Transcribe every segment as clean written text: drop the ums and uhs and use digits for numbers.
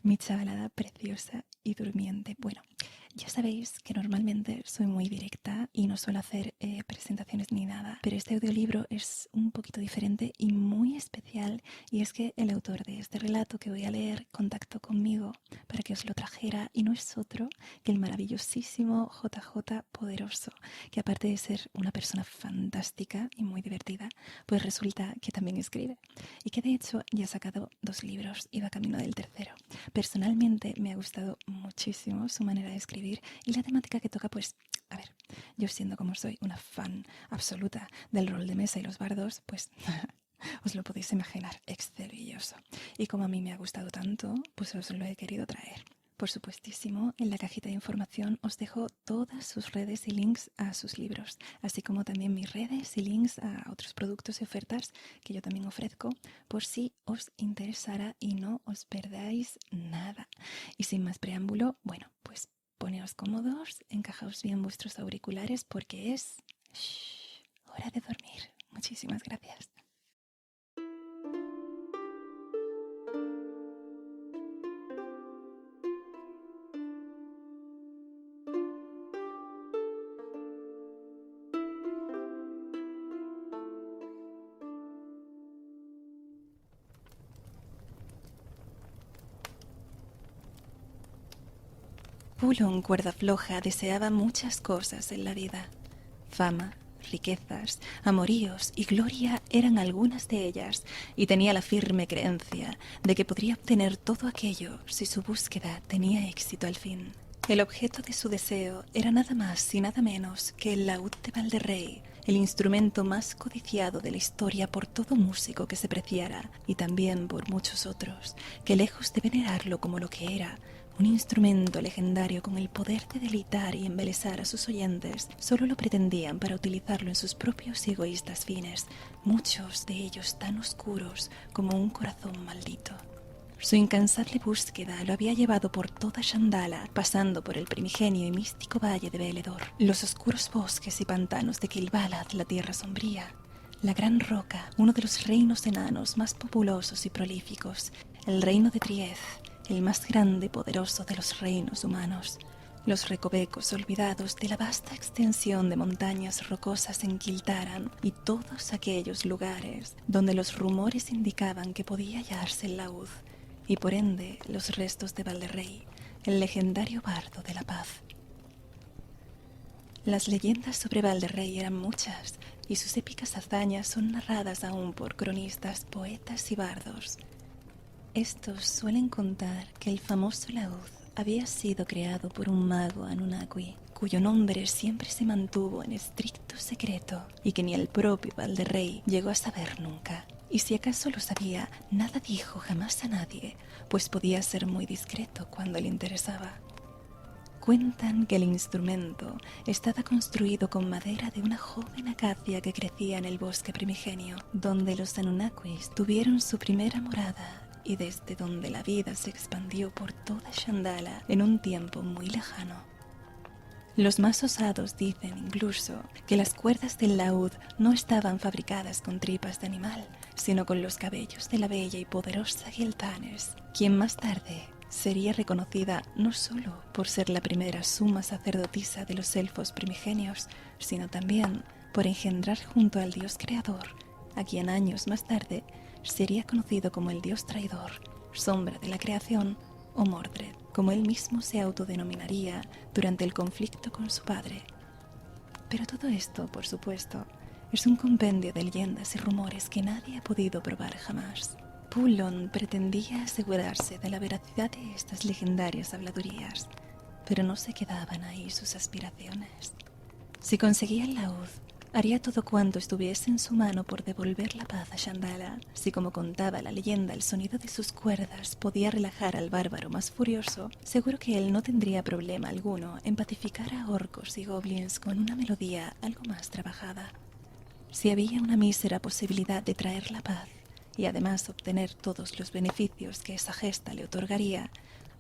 mi chavalada preciosa y durmiente. Bueno, ya sabéis que normalmente soy muy directa y no suelo hacer presentaciones ni nada, pero este audiolibro es un poquito diferente y muy especial, y es que el autor de este relato que voy a leer contactó conmigo para que os lo trajera, y no es otro que el maravillosísimo JJ Poderoso, que aparte de ser una persona fantástica y muy divertida, pues resulta que también escribe, y que de hecho ya ha sacado 2 libros y va camino del tercero. Personalmente me ha gustado muchísimo su manera de escribir y la temática que toca, pues, a ver, yo siendo como soy una fan absoluta del rol de mesa y los bardos, pues os lo podéis imaginar, excelso. Y como a mí me ha gustado tanto, pues os lo he querido traer. Por supuestísimo, en la cajita de información os dejo todas sus redes y links a sus libros, así como también mis redes y links a otros productos y ofertas que yo también ofrezco, por si os interesara y no os perdáis nada. Y sin más preámbulo, bueno, pues poneos cómodos, encajaos bien vuestros auriculares porque es hora de dormir. Muchísimas gracias. Pulón cuerda floja deseaba muchas cosas en la vida. Fama, riquezas, amoríos y gloria eran algunas de ellas, y tenía la firme creencia de que podría obtener todo aquello si su búsqueda tenía éxito al fin. El objeto de su deseo era nada más y nada menos que el laúd de Valderrey, el instrumento más codiciado de la historia por todo músico que se preciara, y también por muchos otros, que lejos de venerarlo como lo que era, un instrumento legendario con el poder de deleitar y embelesar a sus oyentes, solo lo pretendían para utilizarlo en sus propios y egoístas fines, muchos de ellos tan oscuros como un corazón maldito. Su incansable búsqueda lo había llevado por toda Shandala, pasando por el primigenio y místico valle de Veledor, los oscuros bosques y pantanos de Kilbalad, la tierra sombría, la Gran Roca, uno de los reinos enanos más populosos y prolíficos, el reino de Triez, el más grande y poderoso de los reinos humanos, los recovecos olvidados de la vasta extensión de montañas rocosas en Kiltaran y todos aquellos lugares donde los rumores indicaban que podía hallarse el laúd, y por ende los restos de Valderrey, el legendario bardo de la paz. Las leyendas sobre Valderrey eran muchas, y sus épicas hazañas son narradas aún por cronistas, poetas y bardos. Estos suelen contar que el famoso laúd había sido creado por un mago Anunnaki, cuyo nombre siempre se mantuvo en estricto secreto y que ni el propio Valderrey llegó a saber nunca. Y si acaso lo sabía, nada dijo jamás a nadie, pues podía ser muy discreto cuando le interesaba. Cuentan que el instrumento estaba construido con madera de una joven acacia que crecía en el bosque primigenio, donde los Anunnakis tuvieron su primera morada y desde donde la vida se expandió por toda Shandala en un tiempo muy lejano. Los más osados dicen incluso que las cuerdas del laúd no estaban fabricadas con tripas de animal, sino con los cabellos de la bella y poderosa Giltanes, quien más tarde sería reconocida no solo por ser la primera suma sacerdotisa de los elfos primigenios, sino también por engendrar junto al dios creador, a quien años más tarde sería conocido como el dios traidor, sombra de la creación, o Mordred, como él mismo se autodenominaría durante el conflicto con su padre. Pero todo esto, por supuesto, es un compendio de leyendas y rumores que nadie ha podido probar jamás. Pulon pretendía asegurarse de la veracidad de estas legendarias habladurías, pero no se quedaban ahí sus aspiraciones. Si conseguía el laúd, haría todo cuanto estuviese en su mano por devolver la paz a Shandala. Si, como contaba la leyenda, el sonido de sus cuerdas podía relajar al bárbaro más furioso, seguro que él no tendría problema alguno en pacificar a orcos y goblins con una melodía algo más trabajada. Si había una mísera posibilidad de traer la paz y además obtener todos los beneficios que esa gesta le otorgaría,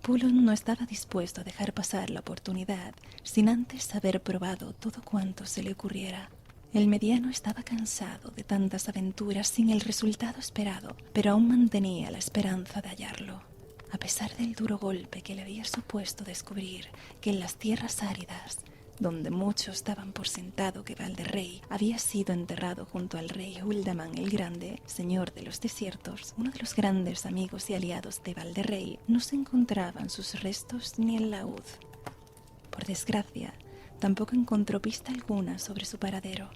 Pulon no estaba dispuesto a dejar pasar la oportunidad sin antes haber probado todo cuanto se le ocurriera. El mediano estaba cansado de tantas aventuras sin el resultado esperado, pero aún mantenía la esperanza de hallarlo. A pesar del duro golpe que le había supuesto descubrir que en las tierras áridas, donde muchos daban por sentado que Valderrey había sido enterrado junto al rey Uldaman el Grande, señor de los desiertos, uno de los grandes amigos y aliados de Valderrey, no se encontraban sus restos ni el laúd. Por desgracia, tampoco encontró pista alguna sobre su paradero.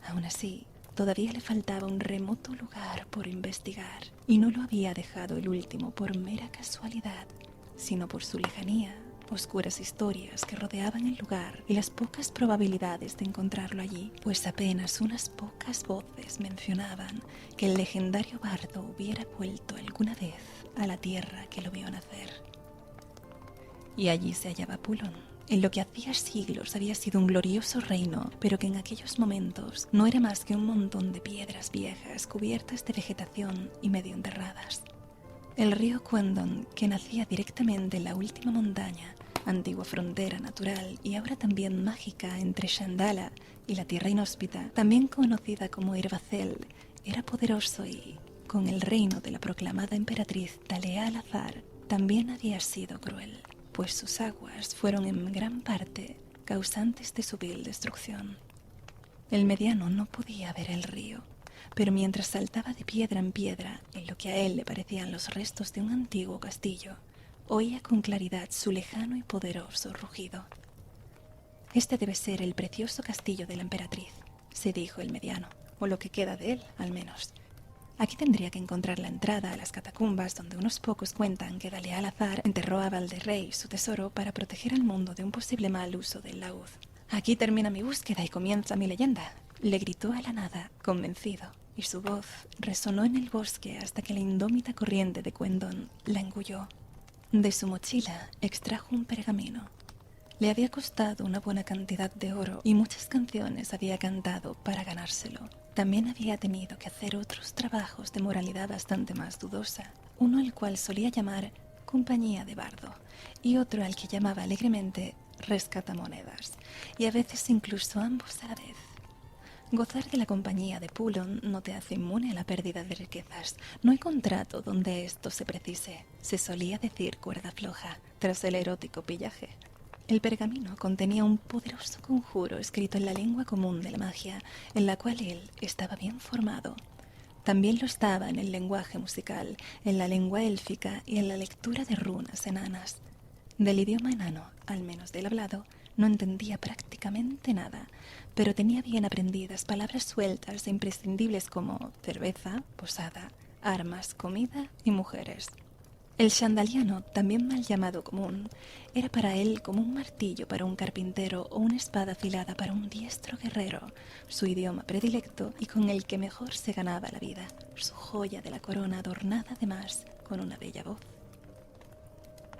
Aún así, todavía le faltaba un remoto lugar por investigar, y no lo había dejado el último por mera casualidad, sino por su lejanía, oscuras historias que rodeaban el lugar y las pocas probabilidades de encontrarlo allí, pues apenas unas pocas voces mencionaban que el legendario bardo hubiera vuelto alguna vez a la tierra que lo vio nacer. Y allí se hallaba Pulon, en lo que hacía siglos había sido un glorioso reino, pero que en aquellos momentos no era más que un montón de piedras viejas cubiertas de vegetación y medio enterradas. El río Quendon, que nacía directamente en la última montaña, antigua frontera natural y ahora también mágica entre Shandala y la Tierra Inhóspita, también conocida como Irvacel, era poderoso y, con el reino de la proclamada emperatriz Talea al-Azar, también había sido cruel, pues sus aguas fueron en gran parte causantes de su vil destrucción. El mediano no podía ver el río, pero mientras saltaba de piedra en piedra, en lo que a él le parecían los restos de un antiguo castillo, oía con claridad su lejano y poderoso rugido. «Este debe ser el precioso castillo de la emperatriz», se dijo el mediano, o lo que queda de él, al menos. Aquí tendría que encontrar la entrada a las catacumbas donde unos pocos cuentan que Dalea al-Azar enterró a Valderrey su tesoro para proteger al mundo de un posible mal uso del laúd. «Aquí termina mi búsqueda y comienza mi leyenda», le gritó a la nada, convencido, y su voz resonó en el bosque hasta que la indómita corriente de Quendon la engulló. De su mochila extrajo un pergamino. Le había costado una buena cantidad de oro y muchas canciones había cantado para ganárselo. También había tenido que hacer otros trabajos de moralidad bastante más dudosa, uno al cual solía llamar compañía de bardo y otro al que llamaba alegremente rescatamonedas, y a veces incluso ambos a la vez. Gozar de la compañía de Pulon no te hace inmune a la pérdida de riquezas. No hay contrato donde esto se precise, se solía decir cuerda floja, tras el erótico pillaje. El pergamino contenía un poderoso conjuro escrito en la lengua común de la magia, en la cual él estaba bien formado. También lo estaba en el lenguaje musical, en la lengua élfica y en la lectura de runas enanas. Del idioma enano, al menos del hablado, no entendía prácticamente nada, pero tenía bien aprendidas palabras sueltas e imprescindibles como cerveza, posada, armas, comida y mujeres. El shandaliano, también mal llamado común, era para él como un martillo para un carpintero o una espada afilada para un diestro guerrero, su idioma predilecto y con el que mejor se ganaba la vida, su joya de la corona adornada además con una bella voz.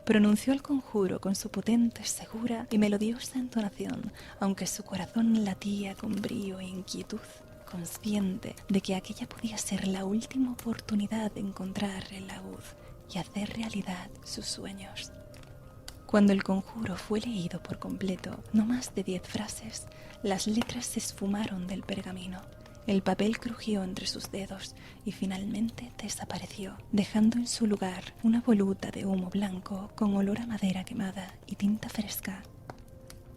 Pronunció el conjuro con su potente, segura y melodiosa entonación, aunque su corazón latía con brío e inquietud, consciente de que aquella podía ser la última oportunidad de encontrar el laúd y hacer realidad sus sueños. Cuando el conjuro fue leído por completo, no más de 10 frases, las letras se esfumaron del pergamino. El papel crujió entre sus dedos y finalmente desapareció, dejando en su lugar una voluta de humo blanco con olor a madera quemada y tinta fresca.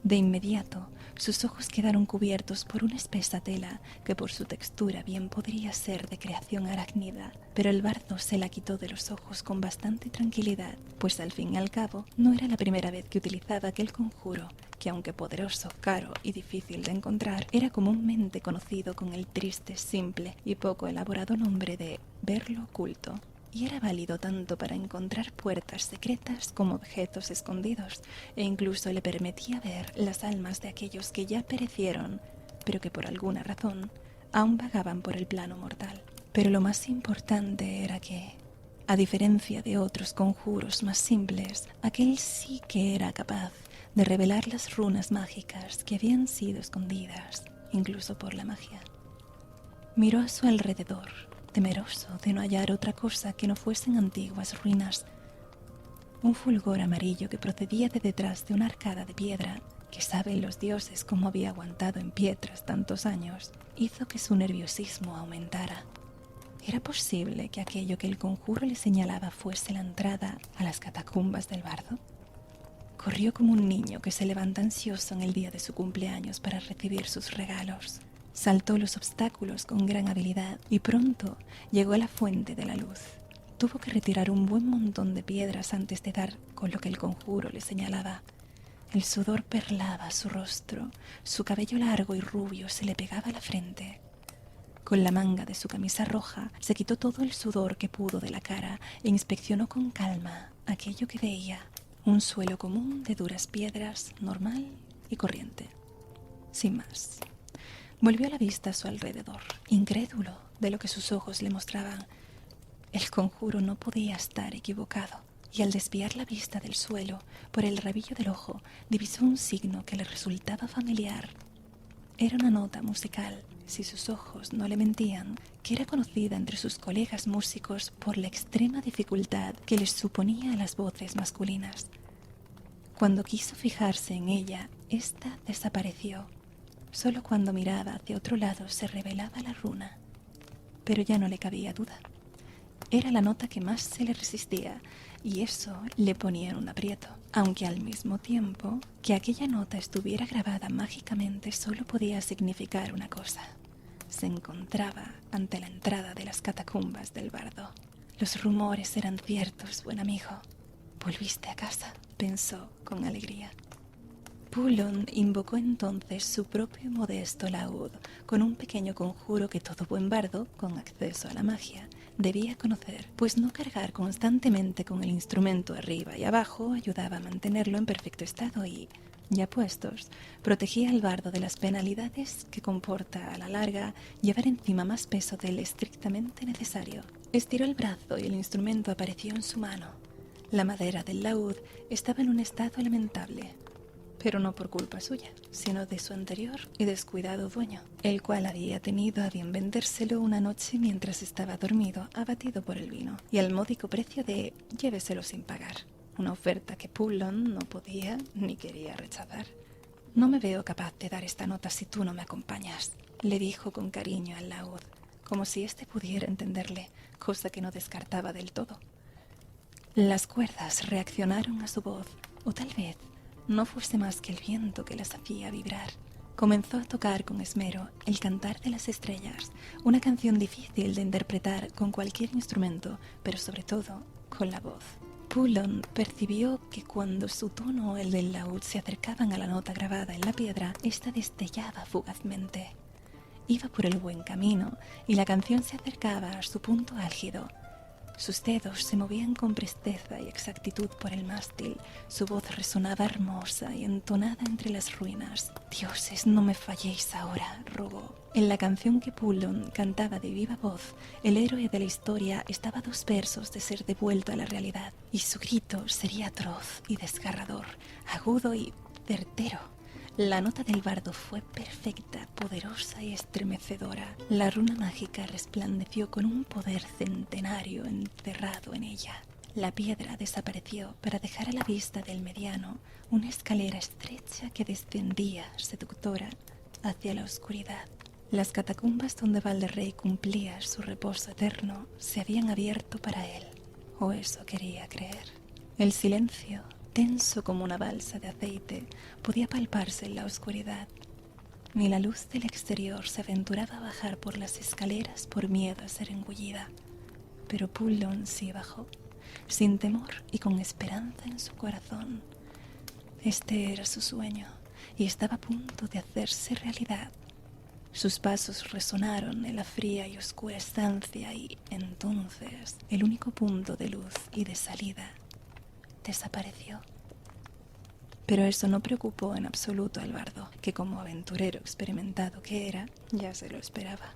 De inmediato, sus ojos quedaron cubiertos por una espesa tela que por su textura bien podría ser de creación arácnida, pero el bardo se la quitó de los ojos con bastante tranquilidad, pues al fin y al cabo no era la primera vez que utilizaba aquel conjuro, que aunque poderoso, caro y difícil de encontrar, era comúnmente conocido con el triste, simple y poco elaborado nombre de verlo oculto. Y era válido tanto para encontrar puertas secretas como objetos escondidos, e incluso le permitía ver las almas de aquellos que ya perecieron, pero que por alguna razón aún vagaban por el plano mortal. Pero lo más importante era que, a diferencia de otros conjuros más simples, aquel sí que era capaz de revelar las runas mágicas que habían sido escondidas, incluso por la magia. Miró a su alrededor, temeroso de no hallar otra cosa que no fuesen antiguas ruinas. Un fulgor amarillo que procedía de detrás de una arcada de piedra, que saben los dioses cómo había aguantado en pie tras tantos años, hizo que su nerviosismo aumentara. ¿Era posible que aquello que el conjuro le señalaba fuese la entrada a las catacumbas del bardo? Corrió como un niño que se levanta ansioso en el día de su cumpleaños para recibir sus regalos. Saltó los obstáculos con gran habilidad y pronto llegó a la fuente de la luz. Tuvo que retirar un buen montón de piedras antes de dar con lo que el conjuro le señalaba. El sudor perlaba su rostro, su cabello largo y rubio se le pegaba a la frente. Con la manga de su camisa roja se quitó todo el sudor que pudo de la cara e inspeccionó con calma aquello que veía. Un suelo común de duras piedras, normal y corriente. Sin más. Volvió la vista a su alrededor, incrédulo de lo que sus ojos le mostraban. El conjuro no podía estar equivocado, y al desviar la vista del suelo, por el rabillo del ojo, divisó un signo que le resultaba familiar. Era una nota musical, si sus ojos no le mentían, que era conocida entre sus colegas músicos por la extrema dificultad que les suponía a las voces masculinas. Cuando quiso fijarse en ella, ésta desapareció. Solo cuando miraba hacia otro lado se revelaba la runa. Pero ya no le cabía duda. Era la nota que más se le resistía, y eso le ponía en un aprieto, aunque al mismo tiempo que aquella nota estuviera grabada mágicamente solo podía significar una cosa. Se encontraba ante la entrada de las catacumbas del bardo. Los rumores eran ciertos, buen amigo. Volviste a casa, pensó con alegría. Pulon invocó entonces su propio modesto laúd, con un pequeño conjuro que todo buen bardo, con acceso a la magia, debía conocer, pues no cargar constantemente con el instrumento arriba y abajo ayudaba a mantenerlo en perfecto estado y, ya puestos, protegía al bardo de las penalidades que comporta a la larga llevar encima más peso del estrictamente necesario. Estiró el brazo y el instrumento apareció en su mano. La madera del laúd estaba en un estado lamentable, pero no por culpa suya, sino de su anterior y descuidado dueño, el cual había tenido a bien vendérselo una noche mientras estaba dormido, abatido por el vino, y al módico precio de lléveselo sin pagar, una oferta que Pulon no podía ni quería rechazar. No me veo capaz de dar esta nota si tú no me acompañas, le dijo con cariño al laúd, como si éste pudiera entenderle, cosa que no descartaba del todo. Las cuerdas reaccionaron a su voz, o tal vez no fuese más que el viento que las hacía vibrar. Comenzó a tocar con esmero El Cantar de las Estrellas, una canción difícil de interpretar con cualquier instrumento, pero sobre todo con la voz. Pulon percibió que cuando su tono o el del laúd se acercaban a la nota grabada en la piedra, ésta destellaba fugazmente. Iba por el buen camino y la canción se acercaba a su punto álgido. Sus dedos se movían con presteza y exactitud por el mástil. Su voz resonaba hermosa y entonada entre las ruinas. «Dioses, no me falléis ahora», rogó. En la canción que Pulon cantaba de viva voz, el héroe de la historia estaba a 2 versos de ser devuelto a la realidad, y su grito sería atroz y desgarrador, agudo y certero. La nota del bardo fue perfecta, poderosa y estremecedora. La runa mágica resplandeció con un poder centenario encerrado en ella. La piedra desapareció para dejar a la vista del mediano una escalera estrecha que descendía, seductora, hacia la oscuridad. Las catacumbas donde Valderrey cumplía su reposo eterno se habían abierto para él, o eso quería creer. El silencio, tenso como una balsa de aceite, podía palparse en la oscuridad. Ni la luz del exterior se aventuraba a bajar por las escaleras por miedo a ser engullida. Pero Pulon sí bajó, sin temor y con esperanza en su corazón. Este era su sueño y estaba a punto de hacerse realidad. Sus pasos resonaron en la fría y oscura estancia y, entonces, el único punto de luz y de salida desapareció. Pero eso no preocupó en absoluto al bardo, que como aventurero experimentado que era, ya se lo esperaba.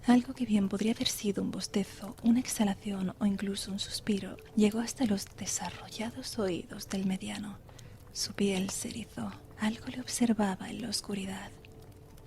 Algo que bien podría haber sido un bostezo, una exhalación o incluso un suspiro, llegó hasta los desarrollados oídos del mediano. Su piel se erizó, algo le observaba en la oscuridad.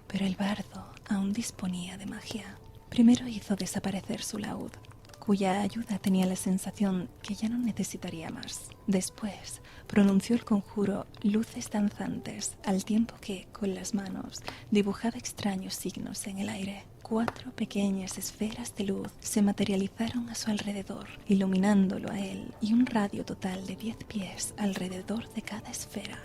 Pero el bardo aún disponía de magia. Primero hizo desaparecer su laúd, cuya ayuda tenía la sensación que ya no necesitaría más. Después pronunció el conjuro luces danzantes, al tiempo que, con las manos, dibujaba extraños signos en el aire. 4 pequeñas esferas de luz se materializaron a su alrededor, iluminándolo a él y un radio total de 10 pies alrededor de cada esfera.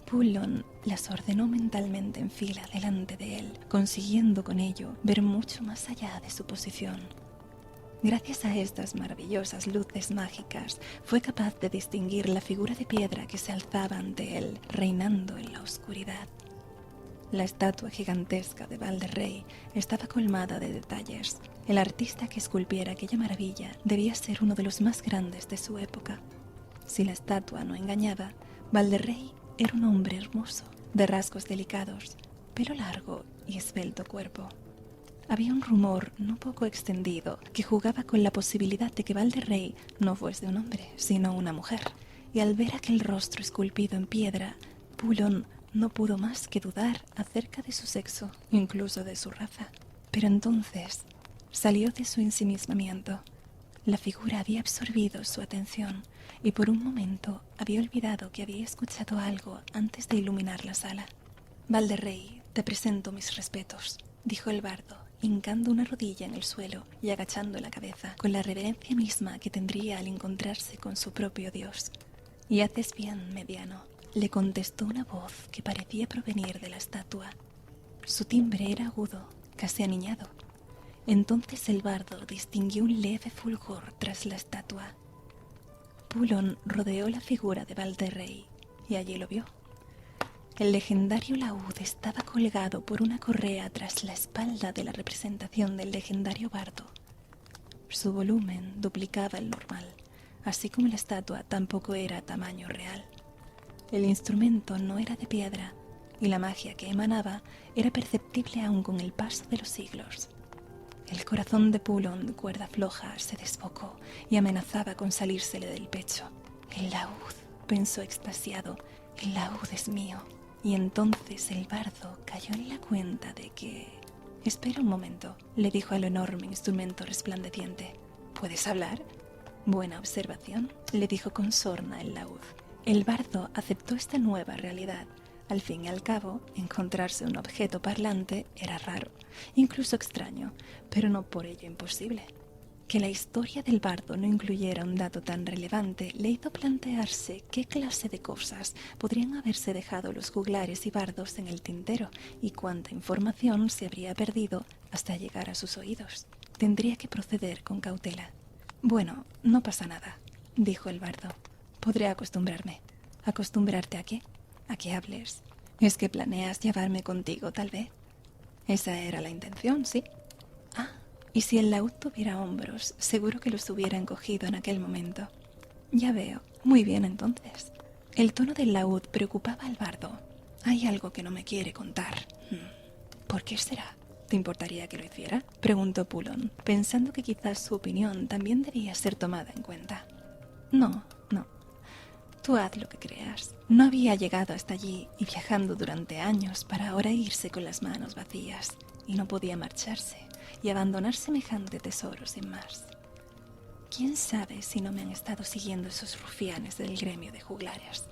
Pulon las ordenó mentalmente en fila delante de él, consiguiendo con ello ver mucho más allá de su posición. Gracias a estas maravillosas luces mágicas, fue capaz de distinguir la figura de piedra que se alzaba ante él, reinando en la oscuridad. La estatua gigantesca de Valderrey estaba colmada de detalles. El artista que esculpiera aquella maravilla debía ser uno de los más grandes de su época. Si la estatua no engañaba, Valderrey era un hombre hermoso, de rasgos delicados, pelo largo y esbelto cuerpo. Había un rumor no poco extendido que jugaba con la posibilidad de que Valderrey no fuese un hombre, sino una mujer, y al ver aquel rostro esculpido en piedra, Pulon no pudo más que dudar acerca de su sexo, incluso de su raza. Pero entonces salió de su ensimismamiento. La figura había absorbido su atención y por un momento había olvidado que había escuchado algo antes de iluminar la sala. Valderrey, te presento mis respetos, dijo el bardo, hincando una rodilla en el suelo y agachando la cabeza, con la reverencia misma que tendría al encontrarse con su propio dios. Y haces bien, mediano, le contestó una voz que parecía provenir de la estatua. Su timbre era agudo, casi aniñado. Entonces el bardo distinguió un leve fulgor tras la estatua. Pulon rodeó la figura de Valderrey y allí lo vio. El legendario laúd estaba colgado por una correa tras la espalda de la representación del legendario bardo. Su volumen duplicaba el normal, así como la estatua tampoco era a tamaño real. El instrumento no era de piedra y la magia que emanaba era perceptible aún con el paso de los siglos. El corazón de Pulon de cuerda floja se desbocó y amenazaba con salírsele del pecho. El laúd, pensó extasiado, el laúd es mío. Y entonces el bardo cayó en la cuenta de que... Espera un momento, le dijo al enorme instrumento resplandeciente. ¿Puedes hablar? Buena observación, le dijo con sorna el laúd. El bardo aceptó esta nueva realidad. Al fin y al cabo, encontrarse un objeto parlante era raro, incluso extraño, pero no por ello imposible. Que la historia del bardo no incluyera un dato tan relevante le hizo plantearse qué clase de cosas podrían haberse dejado los juglares y bardos en el tintero y cuánta información se habría perdido hasta llegar a sus oídos. Tendría que proceder con cautela. Bueno, no pasa nada, dijo el bardo. Podré acostumbrarme. ¿Acostumbrarte a qué? A que hables. ¿Es que planeas llevarme contigo, tal vez? Esa era la intención, ¿sí? Ah, y si el laúd tuviera hombros, seguro que los hubiera encogido en aquel momento. Ya veo. Muy bien, entonces. El tono del laúd preocupaba al bardo. Hay algo que no me quiere contar. ¿Por qué será? ¿Te importaría que lo hiciera? Preguntó Pulon, pensando que quizás su opinión también debía ser tomada en cuenta. No. Tú haz lo que creas. No había llegado hasta allí y viajando durante años para ahora irse con las manos vacías. Y no podía marcharse y abandonar semejante tesoro sin más. ¿Quién sabe si no me han estado siguiendo esos rufianes del gremio de juglares?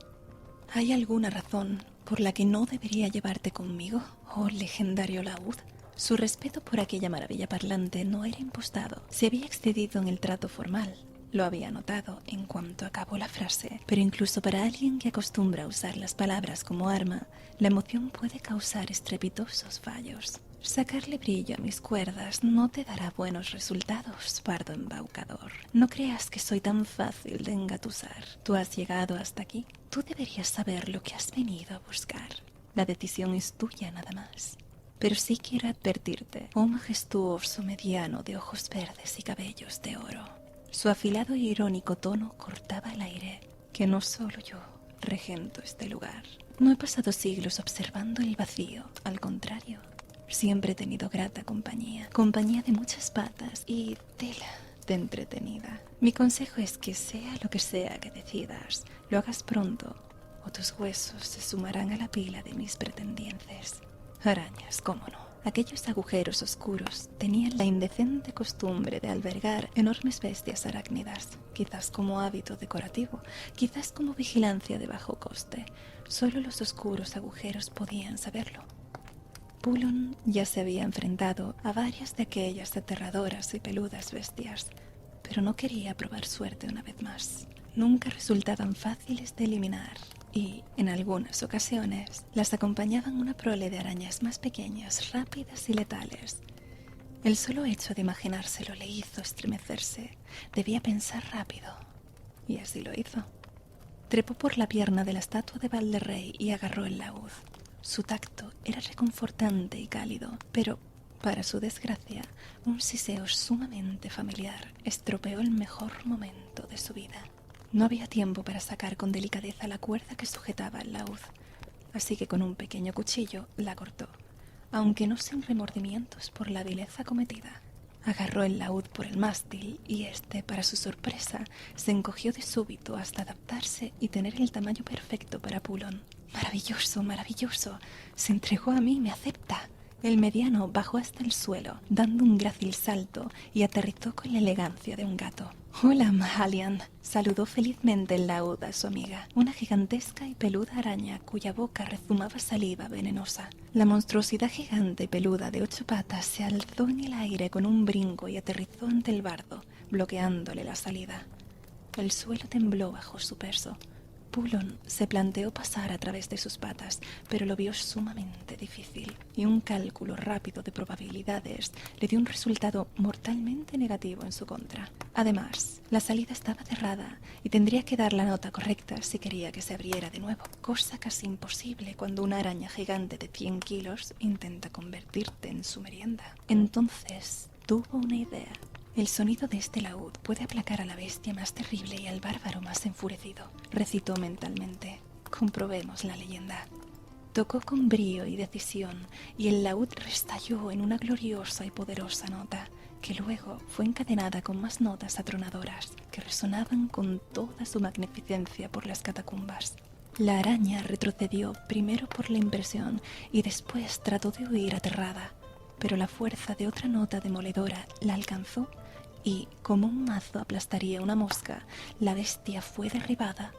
¿Hay alguna razón por la que no debería llevarte conmigo, oh legendario laúd? Su respeto por aquella maravilla parlante no era impostado. Se había excedido en el trato formal. Lo había notado en cuanto acabó la frase, pero incluso para alguien que acostumbra a usar las palabras como arma, la emoción puede causar estrepitosos fallos. Sacarle brillo a mis cuerdas no te dará buenos resultados, bardo embaucador. No creas que soy tan fácil de engatusar. Tú has llegado hasta aquí. Tú deberías saber lo que has venido a buscar. La decisión es tuya nada más. Pero sí quiero advertirte, oh majestuoso mediano de ojos verdes y cabellos de oro. Su afilado e irónico tono cortaba el aire, que no solo yo regento este lugar. No he pasado siglos observando el vacío, al contrario. Siempre he tenido grata compañía de muchas patas y tela de entretenida. Mi consejo es que sea lo que sea que decidas, lo hagas pronto o tus huesos se sumarán a la pila de mis pretendientes. Arañas, cómo no. Aquellos agujeros oscuros tenían la indecente costumbre de albergar enormes bestias arácnidas, quizás como hábito decorativo, quizás como vigilancia de bajo coste. Solo los oscuros agujeros podían saberlo. Pulon ya se había enfrentado a varias de aquellas aterradoras y peludas bestias, pero no quería probar suerte una vez más. Nunca resultaban fáciles de eliminar y, en algunas ocasiones, las acompañaban una prole de arañas más pequeñas, rápidas y letales. El solo hecho de imaginárselo le hizo estremecerse. Debía pensar rápido, y así lo hizo. Trepó por la pierna de la estatua de Valderrey y agarró el laúd. Su tacto era reconfortante y cálido, pero, para su desgracia, un siseo sumamente familiar estropeó el mejor momento de su vida. No había tiempo para sacar con delicadeza la cuerda que sujetaba el laúd, así que con un pequeño cuchillo la cortó, aunque no sin remordimientos por la vileza cometida. Agarró el laúd por el mástil y este, para su sorpresa, se encogió de súbito hasta adaptarse y tener el tamaño perfecto para Pulon. ¡Maravilloso, maravilloso! Se entregó a mí, me acepta. El mediano bajó hasta el suelo, dando un grácil salto, y aterrizó con la elegancia de un gato. «Hola, Mahalian», saludó felizmente el laúd a su amiga, una gigantesca y peluda araña cuya boca rezumaba saliva venenosa. La monstruosidad gigante y peluda de 8 patas se alzó en el aire con un brinco y aterrizó ante el bardo, bloqueándole la salida. El suelo tembló bajo su peso. Pulon se planteó pasar a través de sus patas, pero lo vio sumamente difícil, y un cálculo rápido de probabilidades le dio un resultado mortalmente negativo en su contra. Además, la salida estaba cerrada y tendría que dar la nota correcta si quería que se abriera de nuevo, cosa casi imposible cuando una araña gigante de 100 kilos intenta convertirte en su merienda. Entonces tuvo una idea. El sonido de este laúd puede aplacar a la bestia más terrible y al bárbaro más enfurecido, recitó mentalmente. Comprobemos la leyenda. Tocó con brío y decisión, y el laúd restalló en una gloriosa y poderosa nota, que luego fue encadenada con más notas atronadoras, que resonaban con toda su magnificencia por las catacumbas. La araña retrocedió primero por la impresión y después trató de huir aterrada, pero la fuerza de otra nota demoledora la alcanzó y, como un mazo aplastaría una mosca, la bestia fue derribada.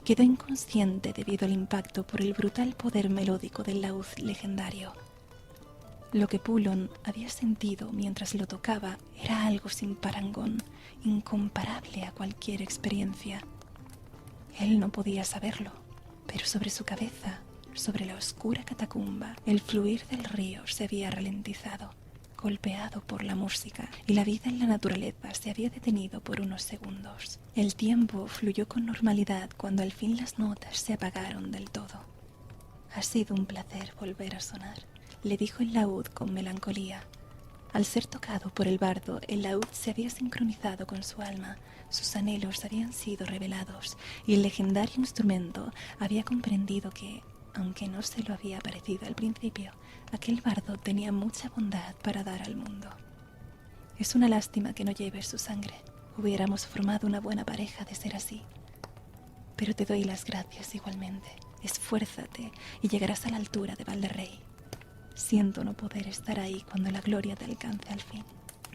Quedó inconsciente debido al impacto por el brutal poder melódico del laúd legendario. Lo que Pulon había sentido mientras lo tocaba era algo sin parangón, incomparable a cualquier experiencia. Él no podía saberlo, pero sobre su cabeza, sobre la oscura catacumba, el fluir del río se había ralentizado, golpeado por la música, y la vida en la naturaleza se había detenido por unos segundos. El tiempo fluyó con normalidad cuando al fin las notas se apagaron del todo. «Ha sido un placer volver a sonar», le dijo el laúd con melancolía. Al ser tocado por el bardo, el laúd se había sincronizado con su alma, sus anhelos habían sido revelados, y el legendario instrumento había comprendido que, aunque no se lo había parecido al principio, aquel bardo tenía mucha bondad para dar al mundo. «Es una lástima que no lleves su sangre. Hubiéramos formado una buena pareja de ser así. Pero te doy las gracias igualmente. Esfuérzate y llegarás a la altura de Valderrey. Siento no poder estar ahí cuando la gloria te alcance al fin».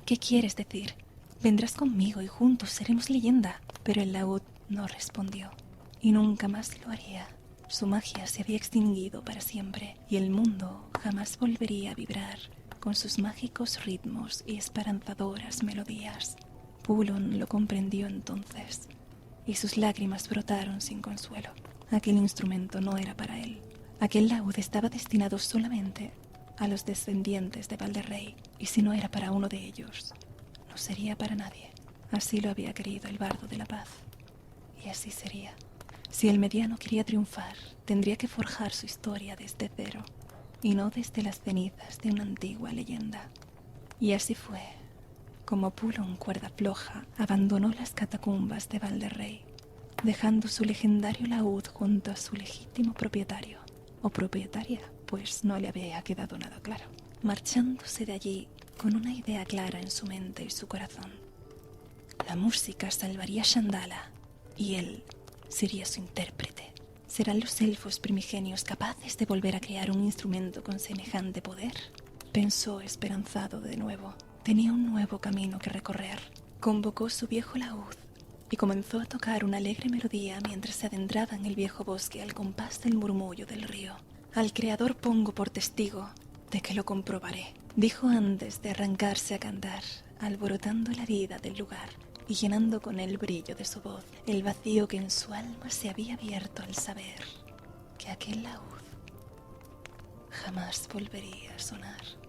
«¿Qué quieres decir? Vendrás conmigo y juntos seremos leyenda». Pero el laúd no respondió, y nunca más lo haría. Su magia se había extinguido para siempre, y el mundo jamás volvería a vibrar con sus mágicos ritmos y esperanzadoras melodías. Pulon lo comprendió entonces, y sus lágrimas brotaron sin consuelo. Aquel instrumento no era para él. Aquel laúd estaba destinado solamente a los descendientes de Valderrey, y si no era para uno de ellos, no sería para nadie. Así lo había querido el bardo de la paz, y así sería. Si el mediano quería triunfar, tendría que forjar su historia desde cero, y no desde las cenizas de una antigua leyenda. Y así fue como Pulon cuerda floja abandonó las catacumbas de Valderrey, dejando su legendario laúd junto a su legítimo propietario, o propietaria, pues no le había quedado nada claro, marchándose de allí con una idea clara en su mente y su corazón. La música salvaría a Shandala, y él sería su intérprete. ¿Serán los elfos primigenios capaces de volver a crear un instrumento con semejante poder? Pensó esperanzado de nuevo. Tenía un nuevo camino que recorrer. Convocó su viejo laúd y comenzó a tocar una alegre melodía mientras se adentraba en el viejo bosque al compás del murmullo del río. «Al Creador pongo por testigo de que lo comprobaré, dijo antes de arrancarse a cantar, alborotando la vida del lugar y llenando con el brillo de su voz el vacío que en su alma se había abierto al saber que aquel laúd jamás volvería a sonar.